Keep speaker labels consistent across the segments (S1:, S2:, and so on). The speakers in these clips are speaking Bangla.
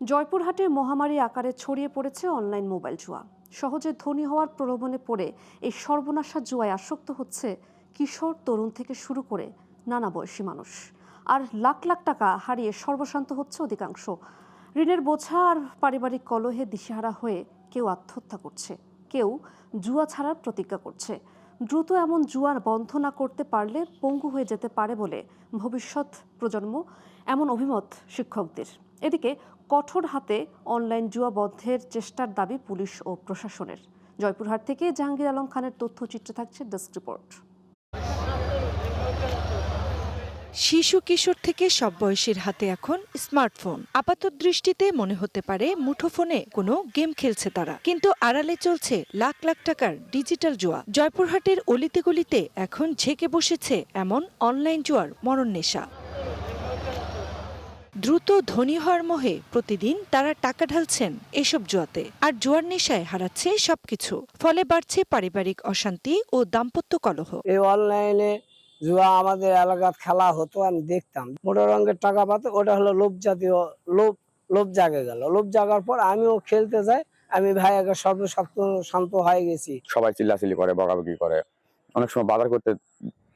S1: জয়পুরহাটে মহামারী আকারে ছড়িয়ে পড়েছে অনলাইন মোবাইল জুয়া। সহজে ধনী হওয়ার প্রলোভনে পড়ে এই সর্বনাশা জুয়ায় আসক্ত হচ্ছে কিশোর, তরুণ থেকে শুরু করে নানা বয়সী মানুষ। আর লাখ লাখ টাকা হারিয়ে সর্বশান্ত হচ্ছে অধিকাংশ। ঋণের বোঝা আর পারিবারিক কলহে দিশেহারা হয়ে কেউ আত্মহত্যা করছে, কেউ জুয়া ছাড়ার প্রতিজ্ঞা করছে। দ্রুত এমন জুয়ার বন্ধ না করতে পারলে পঙ্গু হয়ে যেতে পারে বলে ভবিষ্যৎ প্রজন্ম, এমন অভিমত শিক্ষকদের। এদিকে কঠোর হাতে অনলাইন জুয়া বন্ধের চেষ্টার দাবি পুলিশ ও প্রশাসনের। জয়পুরহাট থেকে জাহাঙ্গীর আলম খানের তথ্যচিত্রে থাকছে ডেস্ক রিপোর্ট।
S2: শিশু কিশোর থেকে সব বয়সীর হাতে এখন স্মার্টফোন। আপাত দৃষ্টিতে মনে হতে পারে মুঠোফোনে কোনো গেম খেলছে তারা, কিন্তু আড়ালে চলছে লাখ লাখ টাকার ডিজিটাল জুয়া। জয়পুরহাটের অলিতে গলিতে এখন ঝেঁকে বসেছে এমন অনলাইন জুয়ার মরণ নেশা। দ্রুত ধনী হওয়ার মোহে প্রতিদিন তারা টাকা ঢালছেন এসব জুয়াতে, আর জুয়ার নেশায় হারাচ্ছে সবকিছু। ফলে বাড়ছে পারিবারিক অশান্তি ও দাম্পত্য কলহ।
S3: এই অনলাইনে জুয়া আমাদের এলাকার খেলা হতো, আমি দেখতাম। মোটা রঙের টাকা পাতো, ওটা হলো লোভ জাতীয় লোভ জাগে গেল। লোভ জাগার পর আমিও খেলতে যাই। আমি ভাই আগে শান্ত হয়ে গেছি।
S4: সবাই চিল্লাচিল্লি করে, বকাবকি করে। অনেক সময় বাজার করতে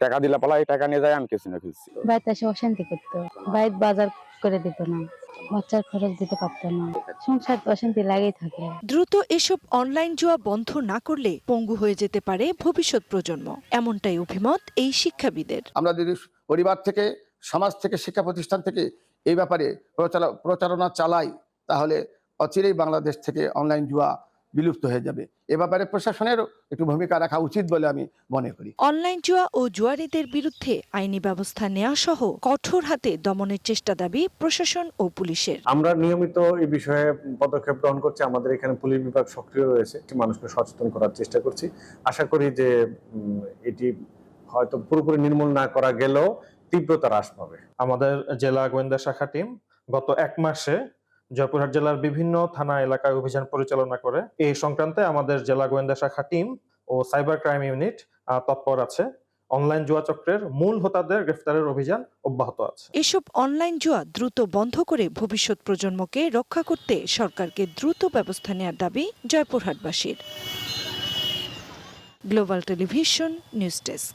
S4: টাকা দিলে পালাই টাকা নিয়ে যায়, আমি কিছু না খেলছি।
S5: বাড়িতে এসে অশান্তি করতো, বাড়িতে বাজার করে দিত না, বাচ্চার খরচ দিতে পারতো না, সংসার অশান্তি লাগেই থাকে।
S2: দ্রুত এসব অনলাইন জুয়া বন্ধ না করলে পঙ্গু হয়ে যেতে পারে ভবিষ্যৎ প্রজন্ম, এমনটাই অভিমত এই শিক্ষাবিদের।
S6: আমরা যদি পরিবার থেকে, সমাজ থেকে, শিক্ষা প্রতিষ্ঠান থেকে এই ব্যাপারে প্রচারণা চালাই, তাহলে অচিরেই বাংলাদেশ থেকে অনলাইন জুয়া বিলুপ্ত হয়ে যাবে। এ ব্যাপারে প্রশাসনের একটু ভূমিকা রাখা উচিত বলে আমি মনে করি।
S2: অনলাইন জুয়া ও জুয়ারিদের বিরুদ্ধে আইনি ব্যবস্থা নেওয়া সহ কঠোর হাতে দমনের চেষ্টা দাবি প্রশাসন ও পুলিশের।
S7: আমরা নিয়মিত এই বিষয়ে পদক্ষেপ গ্রহণ করছি। আমাদের এখানে পুলিশ বিভাগ সক্রিয় রয়েছে, মানুষকে সচেতন করার চেষ্টা করছি। আশা করি যে এটি হয়তো পুরোপুরি নির্মূল না করা গেলেও তীব্রতা হ্রাস পাবে।
S8: আমাদের জেলা গোয়েন্দা শাখা টিম গত 1 মাসে জয়পুরহাট জেলার বিভিন্ন থানা এলাকায় অভিযান পরিচালনা করে। এই সংক্রান্তে আমাদের জেলা গোয়েন্দা শাখা টিম ও সাইবার ক্রাইম ইউনিট তৎপর আছে। অনলাইন জুয়া চক্রের মূল হোতাদের গ্রেফতারের অভিযান অব্যাহত আছে।
S2: এসব অনলাইন জুয়া দ্রুত বন্ধ করে ভবিষ্যৎ প্রজন্মকে রক্ষা করতে সরকারকে দ্রুত ব্যবস্থা নেওয়ার দাবি জয়পুরহাটবাসীর। Global Television news desk.